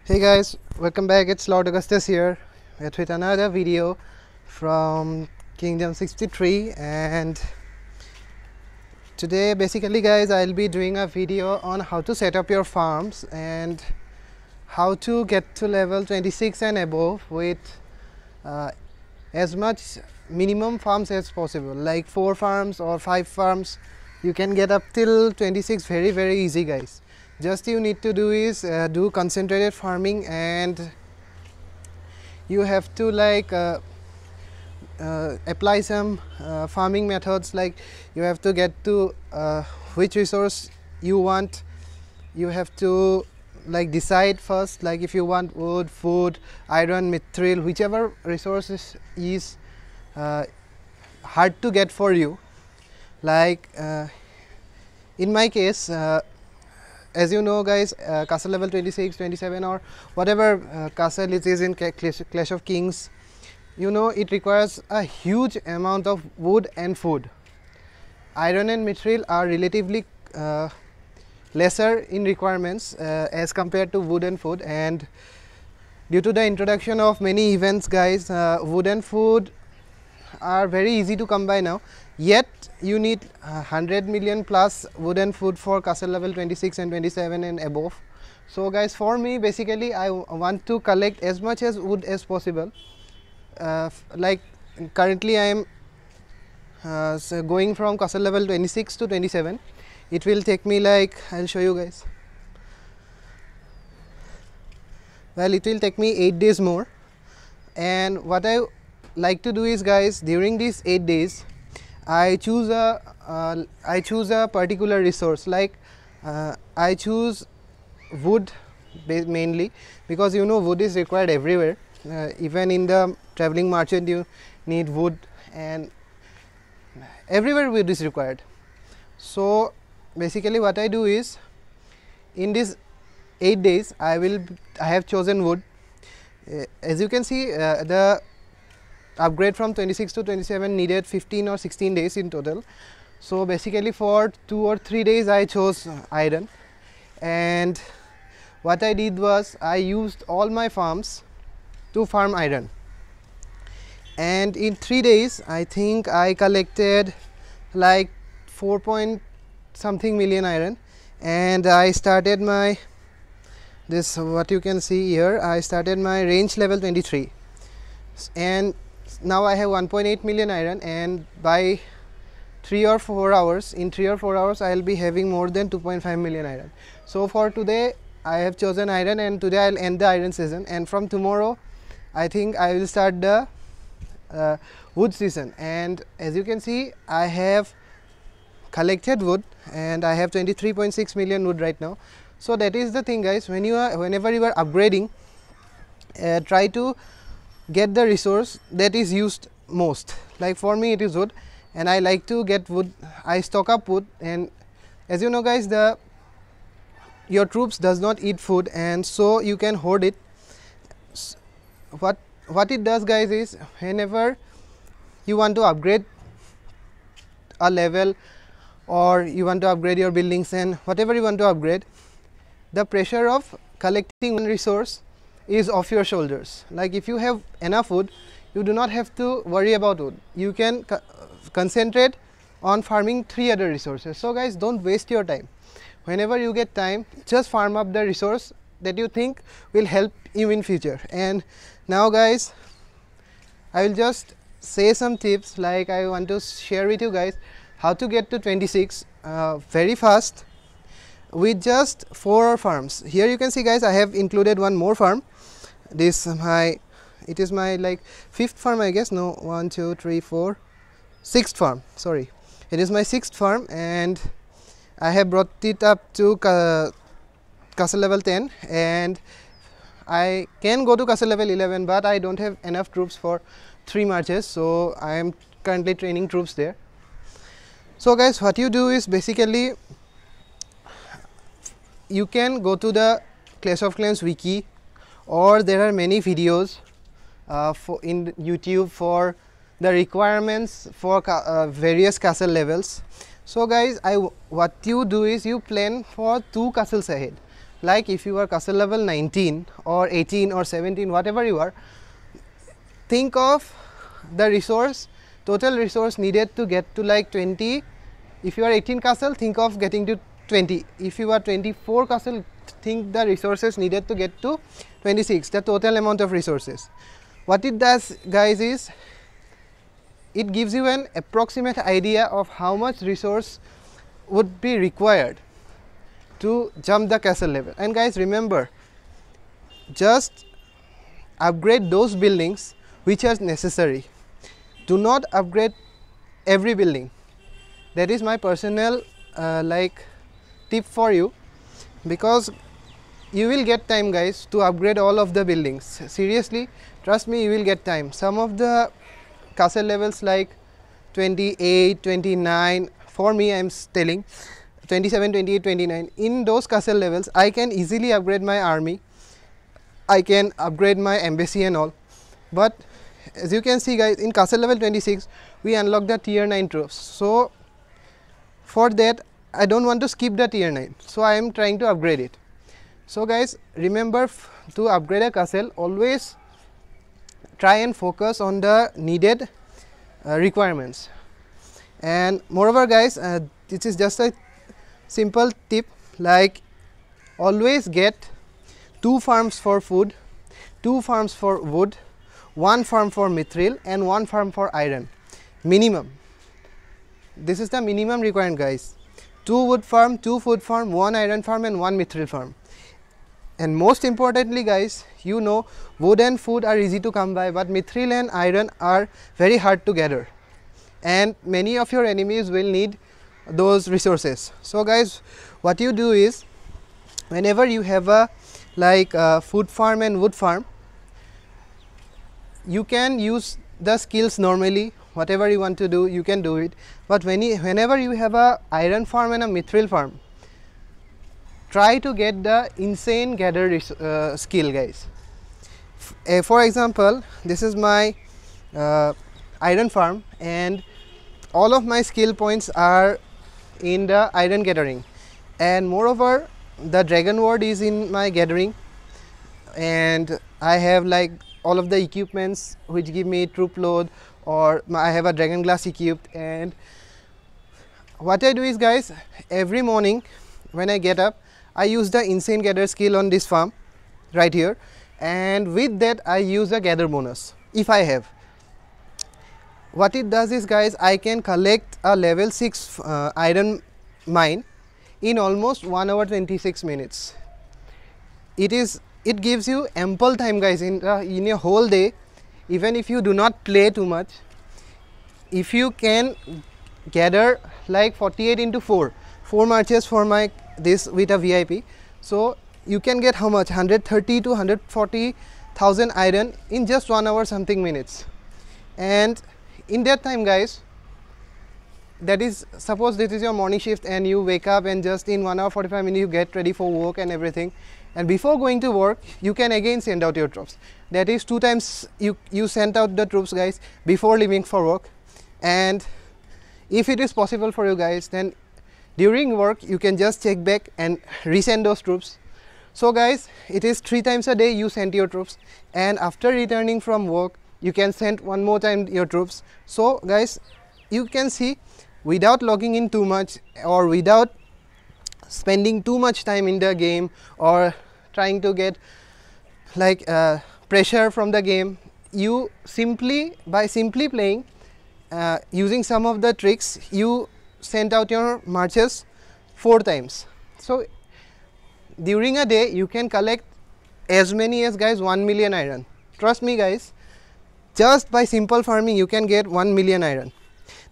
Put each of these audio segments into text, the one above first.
Hey guys, welcome back. It's Lord Augustus here with another video from Kingdom 63, and today basically guys I'll be doing a video on how to set up your farms and how to get to level 26 and above with as much minimum farms as possible, like 4 farms or 5 farms. You can get up till 26 very easy guys. Just you need to do is do concentrated farming, and you have to apply some farming methods, like you have to get to which resource you want. You have to decide first, like if you want wood, food, iron, mithril, whichever resources is hard to get for you. Like in my case, as you know guys, castle level 26, 27 or whatever castle it is in Clash of Kings, you know, it requires a huge amount of wood and food. Iron and mithril are relatively lesser in requirements as compared to wood and food, and due to the introduction of many events guys, wood and food are very easy to come by now. Yet you need 100 million plus wood and food for castle level 26 and 27 and above. So guys, for me basically I want to collect as much as wood as possible. Like currently I am going from castle level 26 to 27. It will take me, like I'll show you guys, well it will take me 8 days more. And what I like to do is guys, during these 8 days I choose a particular resource, like I choose wood mainly, because you know wood is required everywhere. Even in the traveling merchant you need wood, and everywhere wood is required. So basically what I do is, in these 8 days I have chosen wood. As you can see, the upgrade from 26 to 27 needed 15 or 16 days in total. So basically for 2 or 3 days I chose iron, and what I did was I used all my farms to farm iron, and in 3 days I think I collected like 4 point something million iron. And I started my what you can see here, I started my range level 23, and now I have 1.8 million iron, and by 3 or 4 hours, in 3 or 4 hours I will be having more than 2.5 million iron. So for today I have chosen iron, and today I will end the iron season, and from tomorrow I think I will start the wood season. And as you can see, I have collected wood and I have 23.6 million wood right now. So that is the thing guys, whenever you are upgrading, try to get the resource that is used most. Like for me it is wood, and I like to get wood. I stock up wood, and as you know guys, your troops does not eat food, and so you can hoard it. What it does guys is, whenever you want to upgrade a level, or you want to upgrade your buildings, and whatever you want to upgrade, the pressure of collecting one resource is off your shoulders. Like if you have enough wood, you do not have to worry about wood. You can concentrate on farming 3 other resources. So guys, don't waste your time. Whenever you get time, just farm up the resource that you think will help you in future. And now guys, I will just say some tips, like I want to share with you guys how to get to 26 very fast with just 4 farms. Here you can see guys, I have included one more farm. It is my like 5th farm, I guess. No, 1 2 3 4 6th farm, sorry, it is my 6th farm, and I have brought it up to castle level 10, and I can go to castle level 11, but I don't have enough troops for 3 marches, so I am currently training troops there. So guys, what you do is basically you can go to the Clash of Clans wiki, or there are many videos in YouTube for the requirements for various castle levels. So guys, what you do is you plan for 2 castles ahead. like if you are castle level 19 or 18 or 17, whatever you are, think of the resource, total resource needed to get to like 20. If you are 18 castle, think of getting to 20. If you are 24 castle, think the resources needed to get to 26, the total amount of resources. What it does, guys, is it gives you an approximate idea of how much resource would be required to jump the castle level. And guys, remember, just upgrade those buildings which are necessary. Do not upgrade every building. That is my personal like tip for you, because you will get time, guys, to upgrade all of the buildings. Seriously, trust me, you will get time. Some of the castle levels like 28, 29, for me I am telling 27, 28, 29, in those castle levels I can easily upgrade my army, I can upgrade my embassy and all. But as you can see, guys, in castle level 26 we unlock the tier 9 troops. So for that I don't want to skip the tier 9, so I am trying to upgrade it. So guys, remember, to upgrade a castle, always try and focus on the needed requirements. And moreover, guys, this is just a simple tip, like always get 2 farms for food, 2 farms for wood, 1 farm for mithril and 1 farm for iron, minimum. This is the minimum requirement, guys. 2 wood farm, 2 food farm, 1 iron farm and 1 mithril farm. And most importantly, guys, you know, wood and food are easy to come by, but mithril and iron are very hard to gather, and many of your enemies will need those resources. So guys, what you do is, whenever you have a like food farm and wood farm, you can use the skills normally, whatever you want to do you can do it. But whenever you have a iron farm and a mithril farm, try to get the insane gather skill, guys. For example, this is my iron farm and all of my skill points are in the iron gathering, and moreover the dragon ward is in my gathering, and I have like all of the equipments which give me troop load, or I have a dragon glass equipped. And what I do is, guys, every morning when I get up, I use the insane gather skill on this farm right here, and with that I use a gather bonus if I have. What it does is, guys, I can collect a level 6 iron mine in almost 1 hour 26 minutes. It gives you ample time, guys, in a whole day. Even if you do not play too much, if you can gather like 48 into 4 marches for my this with a VIP, so you can get how much, 130 to 140,000 iron in just 1 hour something minutes. And in that time, guys, that is, suppose this is your morning shift and you wake up and just in 1 hour 45 minutes you get ready for work and everything, and before going to work you can again send out your troops. That is 2 times you send out the troops, guys, before leaving for work. And if it is possible for you guys, then during work you can just check back and resend those troops. So guys, it is 3 times a day you send your troops, and after returning from work you can send 1 more time your troops. So guys, you can see, without logging in too much or without spending too much time in the game or trying to get like pressure from the game, you by simply playing, using some of the tricks, you sent out your marches 4 times. So during a day you can collect as many as, guys, 1 million iron. Trust me, guys, just by simple farming you can get 1 million iron.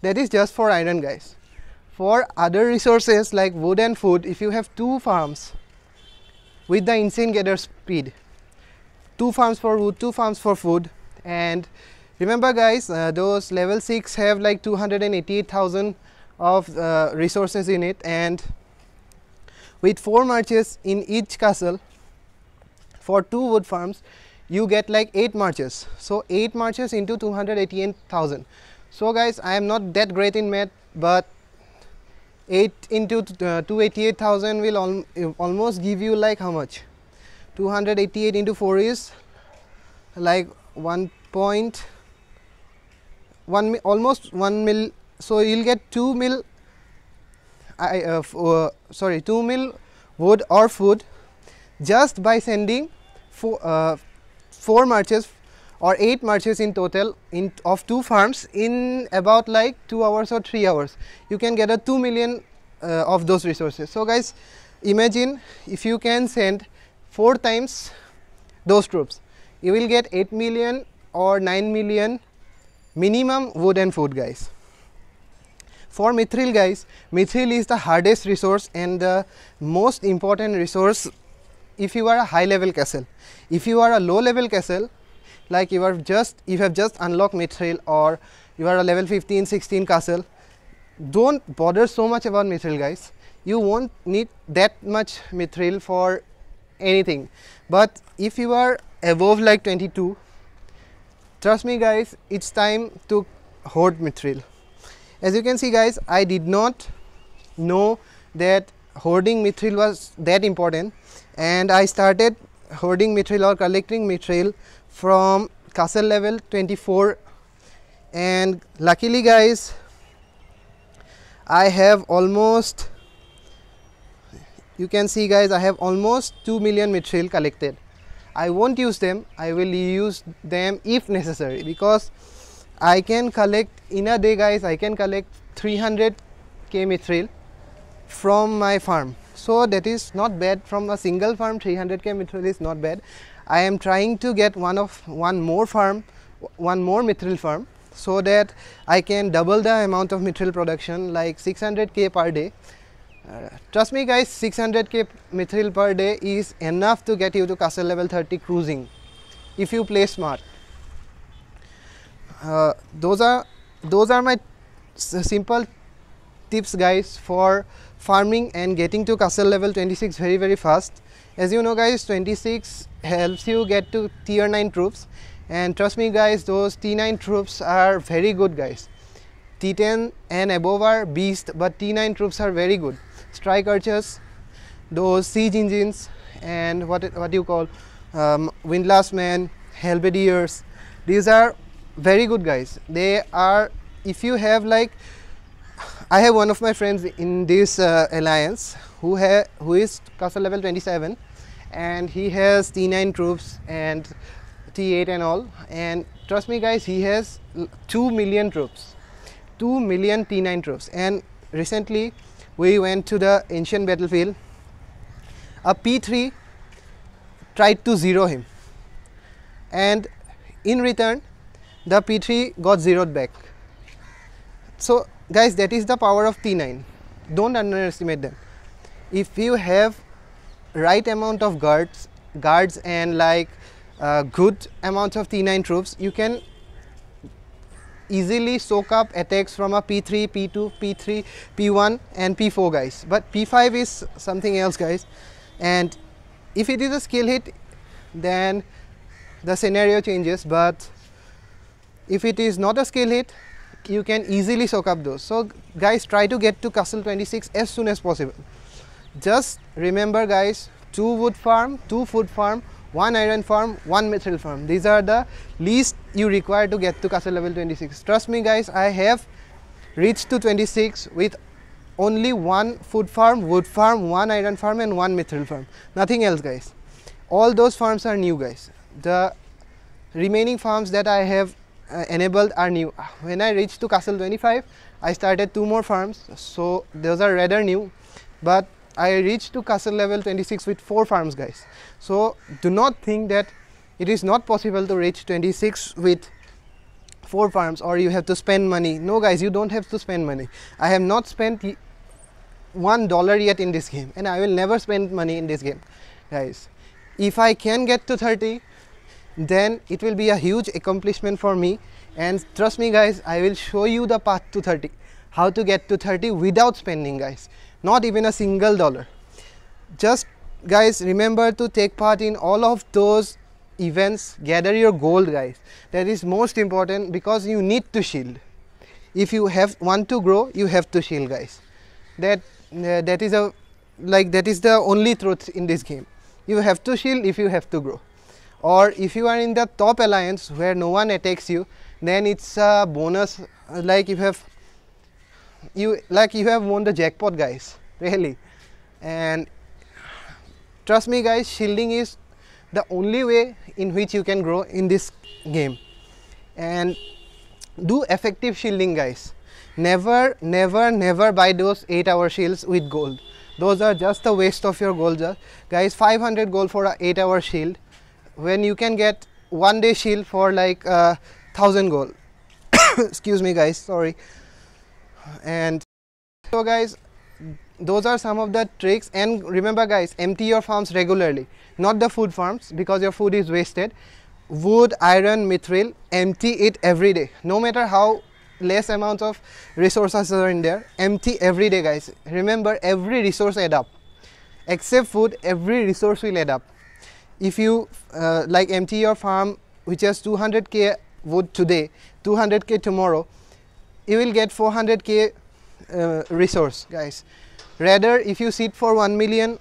That is just for iron, guys. For other resources like wood and food, if you have 2 farms with the insane gather speed, 2 farms for wood, 2 farms for food, and remember, guys, those level 6 have like 288,000 of resources in it, and with 4 marches in each castle for 2 wood farms you get like 8 marches. So 8 marches into 288,000. So guys, I am not that great in math, but 8 into 288,000 will almost give you like how much? 288 into 4 is like 1.1 almost 1 mil. So you'll get 2 mil. 2 mil wood or food just by sending 4 marches or 8 marches in total of 2 farms in about like 2 hours or 3 hours. You can get a 2 million of those resources. So guys, imagine if you can send 4 times those troops, you will get 8 million or 9 million minimum wood and food, guys. For Mithril, guys, Mithril is the hardest resource and the most important resource if you are a high level castle. If you are a low level castle, like you have just unlocked Mithril, or you are a level 15, 16 castle, don't bother so much about Mithril, guys. You won't need that much Mithril for anything. But if you are above like 22, trust me guys, it's time to hoard Mithril. As you can see guys, I did not know that hoarding Mithril was that important, and I started hoarding Mithril or collecting Mithril from castle level 24, and luckily guys, I have almost, you can see guys, I have almost 2 million Mithril collected. I won't use them, I will use them if necessary, because I can collect in a day guys, I can collect 300k Mithril from my farm. So that is not bad. From a single farm, 300k Mithril is not bad. I am trying to get one more Mithril farm, so that I can double the amount of Mithril production, like 600k per day. Trust me guys, 600k Mithril per day is enough to get you to castle level 30 cruising if you play smart. Those are my simple tips guys for farming and getting to castle level 26 very fast. As you know guys, 26 helps you get to tier 9 troops, and trust me guys, those T9 troops are very good guys. T10 and above are beast, but T9 troops are very good. Strike archers, those siege engines, and what you call windlass men, halberdiers, these are very good guys. They are, if you have like, I have one of my friends in this alliance who is castle level 27, and he has T9 troops and T8 and all, and trust me guys, he has 2 million troops, 2 million T9 troops. And recently we went to the ancient battlefield. A P3 tried to zero him, and in return the P3 got zeroed back. So guys, that is the power of T9. Don't underestimate them. If you have right amount of guards and like good amount of T9 troops, you can easily soak up attacks from a P3, P2, P3, P1 and P4 guys. But P5 is something else guys, and if it is a skill hit, then the scenario changes. But if it is not a skill hit, you can easily soak up those. So guys, try to get to castle 26 as soon as possible. Just remember guys, 2 wood farm, 2 food farm, 1 iron farm, 1 Mithril farm. These are the least you require to get to castle level 26. Trust me guys, I have reached to 26 with only 1 food farm, wood farm, 1 iron farm and 1 Mithril farm. Nothing else guys. All those farms are new guys. The remaining farms that I have enabled are new. When I reached to castle 25, I started 2 more farms, so those are rather new, but I reached to castle level 26 with 4 farms guys. So do not think that it is not possible to reach 26 with 4 farms or you have to spend money. No guys, you don't have to spend money. I have not spent $1 yet in this game, and I will never spend money in this game guys. If I can get to 30, then it will be a huge accomplishment for me, and trust me guys, I will show you the path to 30, how to get to 30 without spending guys, not even a single dollar. Just guys, remember to take part in all of those events, gather your gold guys. That is most important, because you need to shield. If you want to grow, you have to shield guys. that that is a that is the only truth in this game. You have to shield if you have to grow, or if you are in the top alliance where no one attacks you, then it's a bonus. Like you have won the jackpot, guys, really. And trust me guys, shielding is the only way in which you can grow in this game. And do effective shielding, guys. Never buy those 8-hour shields with gold. Those are just a waste of your gold, guys. 500 gold for a 8-hour shield when you can get 1 day shield for like 1000 gold. Excuse me guys, sorry. And so guys, those are some of the tricks. And remember guys, empty your farms regularly, not the food farms, because your food is wasted. Wood, iron, mithril, empty it every day. No matter how less amount of resources are in there, empty every day guys. Remember, every resource add up. Except food, every resource will add up. If you like empty your farm which has 200k wood today, 200k tomorrow, you will get 400k resource, guys. Rather, if you sit for 1 million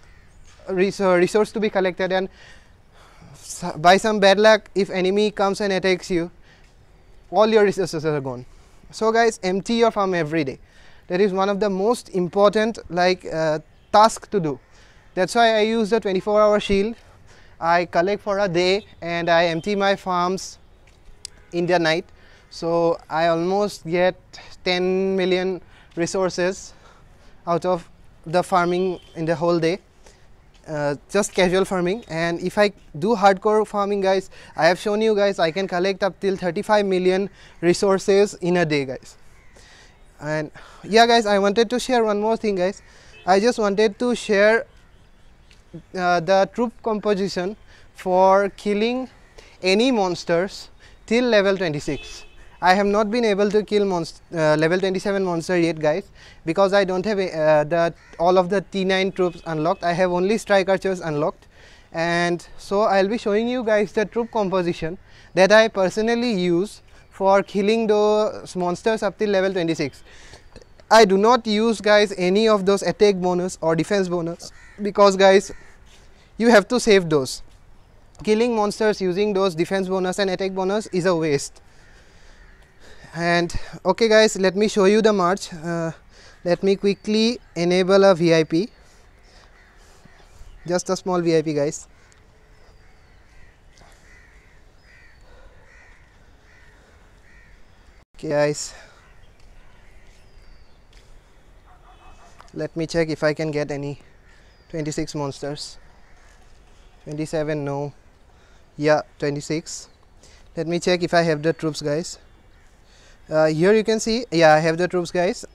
resource to be collected, and by some bad luck, if enemy comes and attacks you, all your resources are gone. So guys, empty your farm every day. That is one of the most important task to do. That's why I use the 24-hour shield. I collect for a day and I empty my farms in the night. So I almost get 10 million resources out of the farming in the whole day. Just casual farming. And if I do hardcore farming, guys, I have shown you guys I can collect up till 35 million resources in a day, guys. And yeah guys, I wanted to share one more thing, guys. I just wanted to share the troop composition for killing any monsters till level 26. I have not been able to kill level 27 monster yet, guys, because I don't have all of the T9 troops unlocked. I have only strike archers unlocked. And so I'll be showing you guys the troop composition that I personally use for killing those monsters up till level 26. I do not use, guys, any of those attack bonus or defense bonus, because guys, you have to save those. Killing monsters using those defense bonus and attack bonus is a waste. And okay guys, let me show you the march. Let me quickly enable a VIP, just a small VIP, guys. Okay guys, let me check if I can get any 26 monsters. 27, no. Yeah, 26. Let me check if I have the troops, guys. Here you can see, yeah, I have the troops, guys.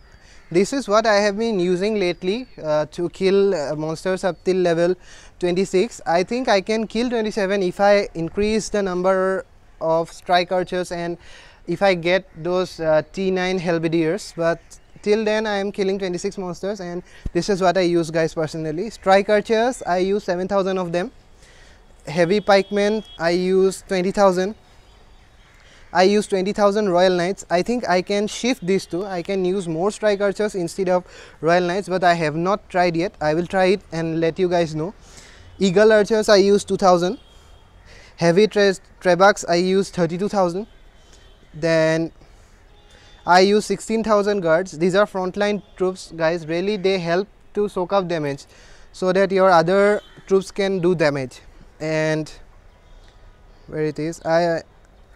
This is what I have been using lately to kill monsters up till level 26. I think I can kill 27 if I increase the number of strike archers and if I get those T9 halberdiers, but till then I am killing 26 monsters, and this is what I use, guys, personally. Strike archers, I use 7,000 of them. Heavy pikemen, I use 20,000. I use 20,000 royal knights. I think I can shift these two. I can use more strike archers instead of royal knights, but I have not tried yet. I will try it and let you guys know. Eagle archers, I use 2,000. Heavy trebuchs, I use 32,000. Then I use 16,000 guards. These are frontline troops, guys. Really, they help to soak up damage so that your other troops can do damage. And where it is,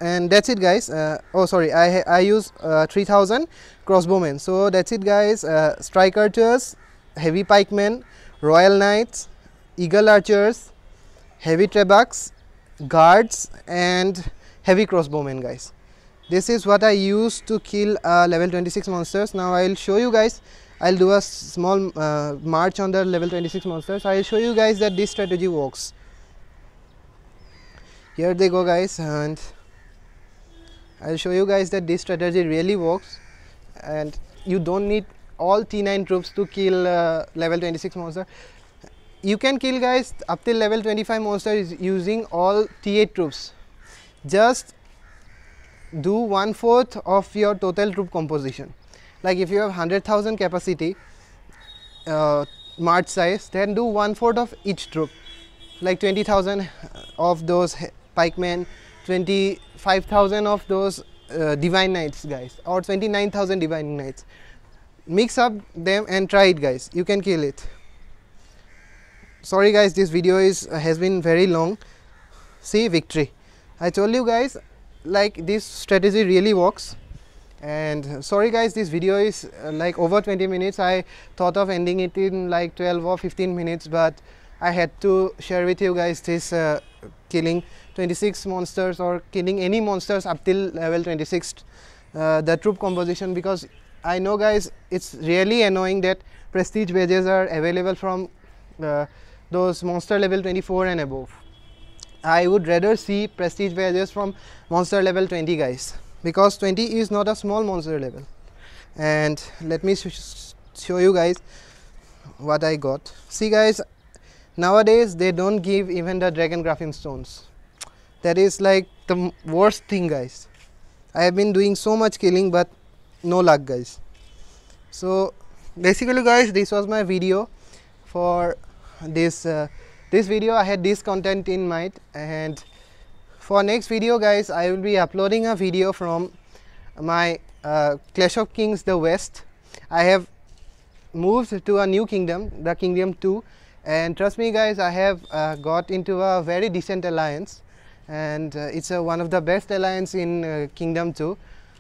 and that's it, guys. Oh sorry, I use 3,000 crossbowmen. So that's it, guys. Strike archers, heavy pikemen, royal knights, eagle archers, heavy trebuchs, guards, and heavy crossbowmen, guys. This is what I use to kill level 26 monsters. Now I will show you guys. I'll do a small march on the level 26 monsters. I will show you guys that this strategy works. Here they go, guys, and I'll show you guys that this strategy really works, and you don't need all T9 troops to kill level 26 monster. You can kill, guys, up till level 25 monsters using all T8 troops. Just do 1/4 of your total troop composition. Like if you have 100,000 capacity, march size, then do 1/4 of each troop, like 20,000 of those pikemen, 25,000 of those divine knights guys, or 29,000 divine knights. Mix up them and try it guys, you can kill it. Sorry guys, this video has been very long. See, victory. I told you guys, like, this strategy really works. And sorry guys, this video is like over 20 minutes. I thought of ending it in like 12 or 15 minutes, but I had to share with you guys this killing 26 monsters or killing any monsters up till level 26, the troop composition, because I know guys it's really annoying that prestige badges are available from those monster level 24 and above. I would rather see prestige badges from monster level 20 guys, because 20 is not a small monster level. And let me show you guys what I got. See guys, nowadays they don't give even the dragon graphene stones. That is like the worst thing guys. I have been doing so much killing but no luck guys. So basically guys, this was my video for this video. I had this content in mind, and for next video guys, I will be uploading a video from my Clash of Kings the West. I have moved to a new kingdom, the Kingdom 2, and trust me guys, I have got into a very decent alliance, and it's one of the best alliance in Kingdom 2.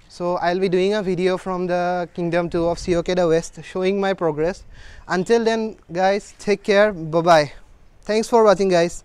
So I'll be doing a video from the Kingdom 2 of COK the West, showing my progress. Until then guys, take care, bye bye. Thanks for watching guys.